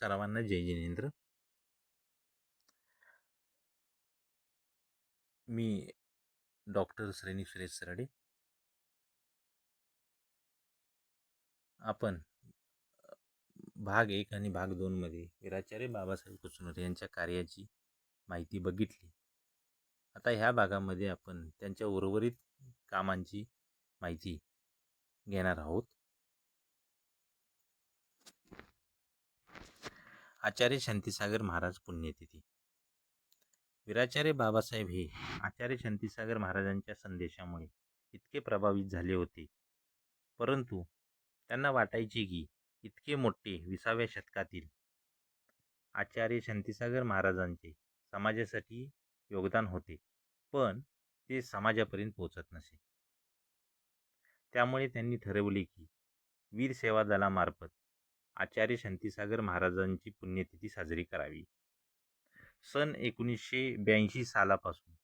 सर्वांना जय जिनेंद्र. मी डॉक्टर श्रेणी सुरेश सराडे. आपण भाग 1 आणि भाग 2 मध्ये वीराचार्य बाबासाहेब कुचनर यांच्या कार्याची माहिती बघितली. आता ह्या भागामध्ये आपण त्यांच्या उर्वरित कामांची माहिती घेणार आहोत. आचार्य शांतीसागर महाराज पुण्यतिथी. वीराचार्य बाबासाहेब हे आचार्य शांतीसागर महाराजांच्या संदेशामुळे इतके प्रभावित झाले होते, परंतु त्यांना वाटायचे की इतके मोठे 20व्या शतकातील आचार्य शांतीसागर महाराजांचे समाजासाठी योगदान होते, पण ते समाजापर्यंत पोहोचत नसे. त्यामुळे त्यांनी ठरवले की वीर सेवा दलामार्फत आचार्य शांतीसागर महाराजांची पुण्यतिथी साजरी करावी. सन 1982 सालापासून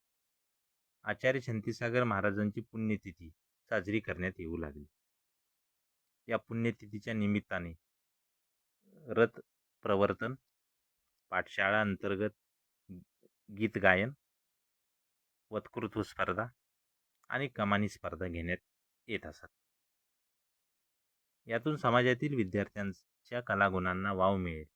आचार्य शांतीसागर महाराजांची पुण्यतिथी साजरी करण्यात येऊ लागली. या पुण्यतिथीच्या निमित्ताने रथ प्रवर्तन, पाठशाळा अंतर्गत गीत गायन, वक्तृत्व स्पर्धा आणि कमानी स्पर्धा घेण्यात येत असतात. यातून समाजातील विद्यार्थ्यांच्या कलागुणांना वाव मिळेल.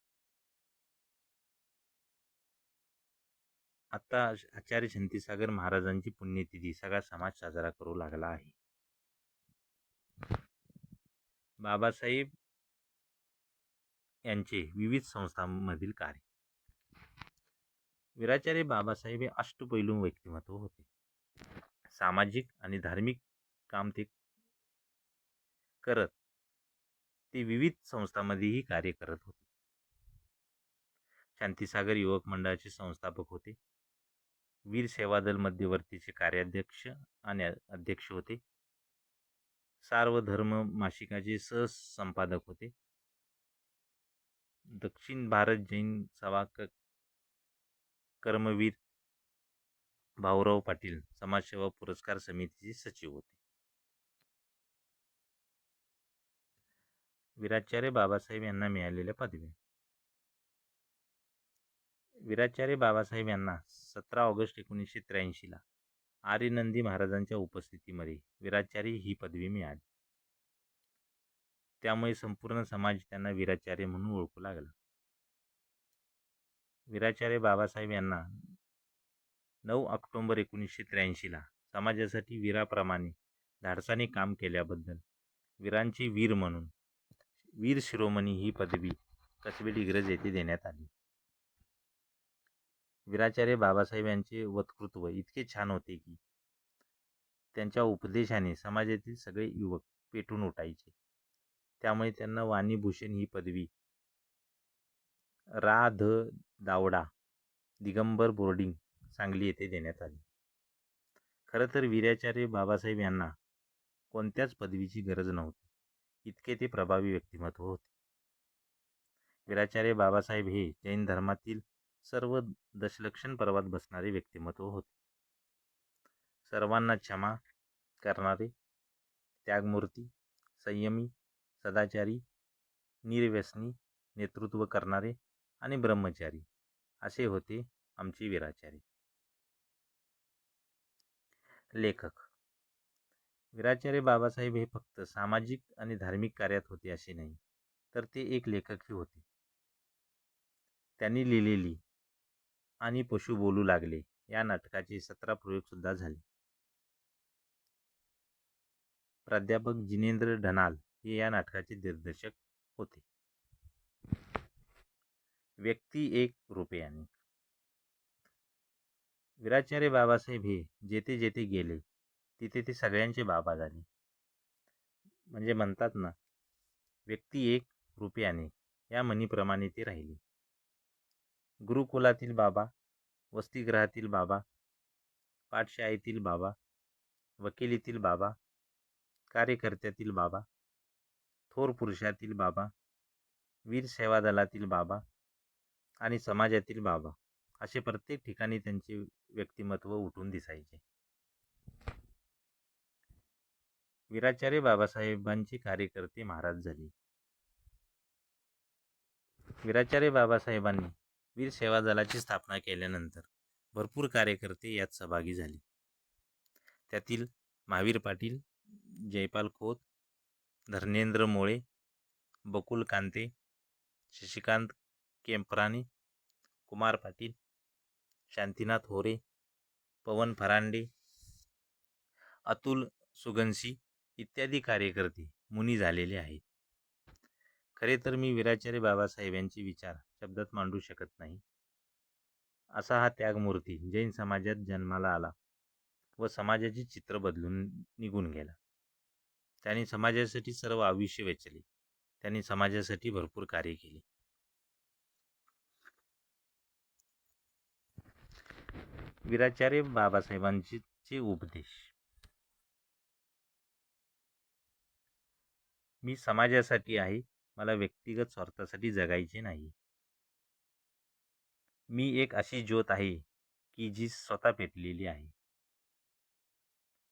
आता आचार्य शांतीसागर महाराजांची पुण्यतिथी सगळा समाज साजरा करू लागला आहे. बाबासाहेब यांचे विविध संस्थांमधील कार्य. वीराचार्य बाबासाहेब हे अष्टपैलू व्यक्तिमत्व होते. सामाजिक आणि धार्मिक काम ते करत ते विविध संस्थांमध्येही कार्य करत होते. शांतीसागर युवक मंडळाचे संस्थापक होते. वीर सेवा दल मध्यवर्तीचे कार्याध्यक्ष आणि अध्यक्ष होते. सार्वधर्म मासिकाचे सहसंपादक होते. दक्षिण भारत जैन सभा कर्मवीर भाऊराव पाटील समाजसेवा पुरस्कार समितीचे सचिव होते. वीराचार्य बाबासाहेब यांना मिळालेल्या पदव्या. वीराचार्य बाबासाहेब यांना 17 ऑगस्ट 1983 ला आर्यनंदी महाराजांच्या उपस्थितीमध्ये वीराचार्य ही पदवी मिळाली. त्यामुळे संपूर्ण समाज त्यांना वीराचार्य म्हणून ओळखू लागला. वीराचार्य बाबासाहेब यांना 9 ऑक्टोबर 1983 ला समाजासाठी वीराप्रमाणे धाडसाने काम केल्याबद्दल वीरांचे वीर म्हणून वीर शिरोमणी ही पदवी कसबे डिग्रज येथे देण्यात आली. वीराचार्य बाबासाहेब यांचे वक्तृत्व इतके छान होते की त्यांच्या उपदेशाने समाजातील सगळे युवक पेटून उठायचे. त्यामुळे त्यांना वाणीभूषण ही पदवी रा. ध. दावडा दिगंबर बोर्डिंग सांगली येथे देण्यात आली. खरं तर वीराचार्य बाबासाहेब यांना कोणत्याच पदवीची गरज नव्हती, इतके ते प्रभावी व्यक्तिमत्व होते. वीराचार्य बाबासाहेब हे जैन धर्मातील सर्व दशलक्षण पर्वात बसणारे व्यक्तिमत्व होते. सर्वांना क्षमा करणारे, त्यागमूर्ती, संयमी, सदाचारी, निर्व्यसनी, नेतृत्व करणारे आणि ब्रह्मचारी असे होते आमचे वीराचार्य. लेखक. वीराचार्य बाबासाहेब हे फक्त सामाजिक आणि धार्मिक कार्यात होते असे नाही, तर ते एक लेखकही होते. त्यांनी लिहिलेली आणि पशु बोलू लागले या नाटकाचे 17 प्रयोग सुद्धा झाले. प्राध्यापक जिनेंद्र ढनाल हे या नाटकाचे दिग्दर्शक होते. व्यक्ती एक रुपयाने. वीराचार्य बाबासाहेब हे जेथे जेथे गेले तिथे ते सगळ्यांचे बाबा झाले. म्हणजे म्हणतात ना, व्यक्ती एक रुपयाने या म्हणीप्रमाणे ते राहिले. गुरुकुलातील बाबा, वसतिगृहातील बाबा, पाठशाळेतील बाबा, वकिलीतील बाबा, कार्यकर्त्यातील बाबा, थोर पुरुषातील बाबा, वीर सेवा दलातील बाबा आणि समाजातील बाबा असे प्रत्येक ठिकाणी त्यांचे व्यक्तिमत्व उठून दिसायचे. वीराचार्य बाबासाहेबांचे कार्यकर्ते महाराज झाले. वीराचार्य बाबासाहेबांनी वीर सेवा दलाची स्थापना केल्यानंतर भरपूर कार्यकर्ते यात सहभागी झाले. त्यातील महावीर पाटील, जयपाल खोत, धर्मेंद्र मोळे, बकुल कांते, शशिकांत केंपराणी, कुमार पाटील, शांतीनाथ होरे, पवन फरांडे, अतुल सुगंशी इत्यादी कार्यकर्ते मुनी झालेले आहेत. खरे तर मी वीराचार्य बाबासाहेब यांचे विचार शब्दात मांडू शकत नाही. असा हा त्यागमूर्ती जैन समाजात जन्माला आला व समाजाचे चित्र बदलून निघून गेला. त्यांनी समाजासाठी सर्व आयुष्य वेचले. त्यांनी समाजासाठी भरपूर कार्य केले. वीराचार्य बाबासाहेबांचे उपदेश. मी समाजासाठी आहे. मला व्यक्तिगत स्वार्थासाठी जगायचे नाही. मी एक अशी ज्योत आहे की जी स्वतः पेटलेली आहे.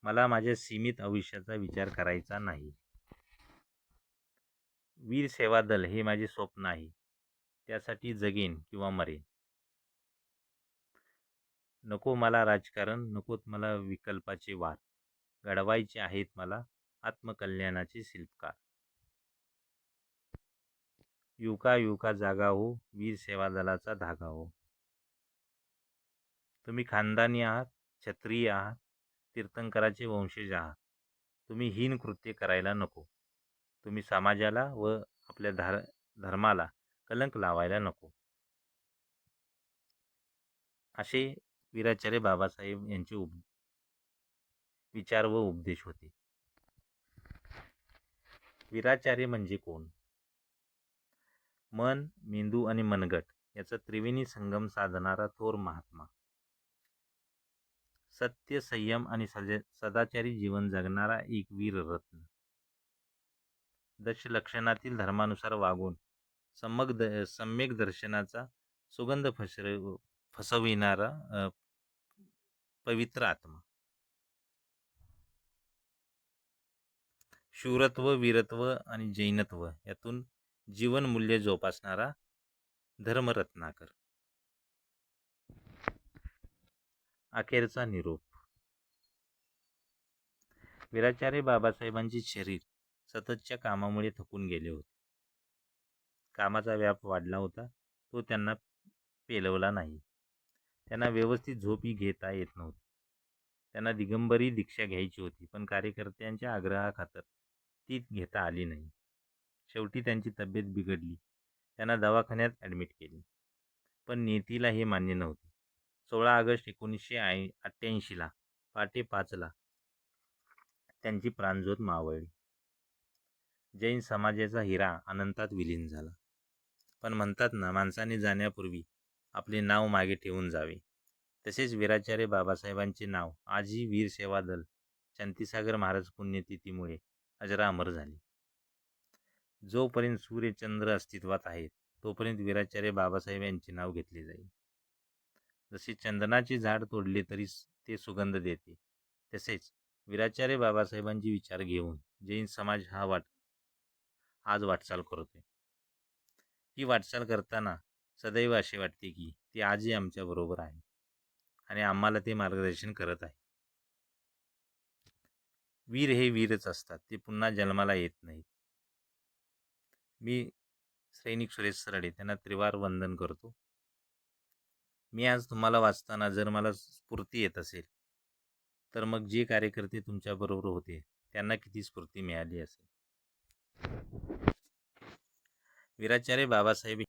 मला माझ्या सीमित आयुष्याचा विचार करायचा नाही. वीर सेवा दल हे माझे स्वप्न आहे. त्यासाठी जगेन किंवा मरेन. नको मला राजकारण, नकोत मला विकल्पाचे वार. घडवायचे आहेत मला आत्मकल्याणाचे शिल्पकार. युका युका जागा हो, वीर सेवा दलाचा धागा हो. तुम्ही खानदानी आहात, क्षत्रिय आहात, तीर्थंकराचे वंशज आहात. तुम्ही हीन कृत्य करायला नको. तुम्ही समाजाला व आपल्या धर्माला कलंक लावायला नको. असे वीराचार्य बाबासाहेब यांचे विचार व उपदेश होते. वीराचार्य म्हणजे कोण? मन, मेंदू आणि मनगट याचा त्रिवेणी संगम साधणारा थोर महात्मा. सत्य, संयम आणि सदाचारी जीवन जगणारा एक वीर रत्न. दशलक्षणातील धर्मानुसार वागून सम्यक दर्शनाचा सुगंध फसविणारा पवित्र आत्मा. शूरत्व, वीरत्व आणि जैनत्व यातून जीवन मूल्य जोपासणारा धर्मरत्नाकर. अखेरचा निरोप. वीराचार्य बाबासाहेबांचे शरीर सततच्या कामामुळे थकून गेले होते. कामाचा व्याप वाढला होता. तो त्यांना पेलवला नाही. त्यांना व्यवस्थित झोपही घेता येत नव्हती. त्यांना दिगंबरी दीक्षा घ्यायची होती, पण कार्यकर्त्यांच्या आग्रहाखातर ती घेता आली नाही. शेवटी त्यांची तब्येत बिघडली. त्यांना दवाखान्यात ॲडमिट केले. पण नियतीला हे मान्य नव्हते. 16 ऑगस्ट 1988 पहाटे 5 त्यांची प्राणज्योत मावळली. जैन समाजाचा हिरा अनंतात विलीन झाला. पण म्हणतात ना, माणसाने जाण्यापूर्वी आपले नाव मागे ठेवून जावे. तसेच वीराचार्य बाबासाहेबांचे नाव आजही वीर सेवा दल शांतीसागर महाराज पुण्यतिथीमुळे अजरामर झाले. जोपर्यंत सूर्यचंद्र अस्तित्वात आहेत तोपर्यंत वीराचार्य बाबासाहेब यांचे नाव घेतले जाईल. जसे चंदनाचे झाड तोडले तरी ते सुगंध देते, तसेच वीराचार्य बाबासाहेबांचे विचार घेऊन जैन समाज आज वाटचाल करतोय. ही वाटचाल करताना सदैव असे वाटते की ते आजही आमच्या बरोबर आहे आणि आम्हाला ते मार्गदर्शन करत आहे. वीर हे वीरच असतात. ते पुन्हा जन्माला येत नाहीत. मी सैनिक सुरेश सरडे त्यांना त्रिवार वंदन करतो. मी आज तुम्हाला वाचताना जर मला स्फूर्ती येत असेल तर मग जे कार्यकर्ते तुमच्याबरोबर होते त्यांना किती स्फूर्ती मिळाली असेल. वीराचार्य बाबासाहेब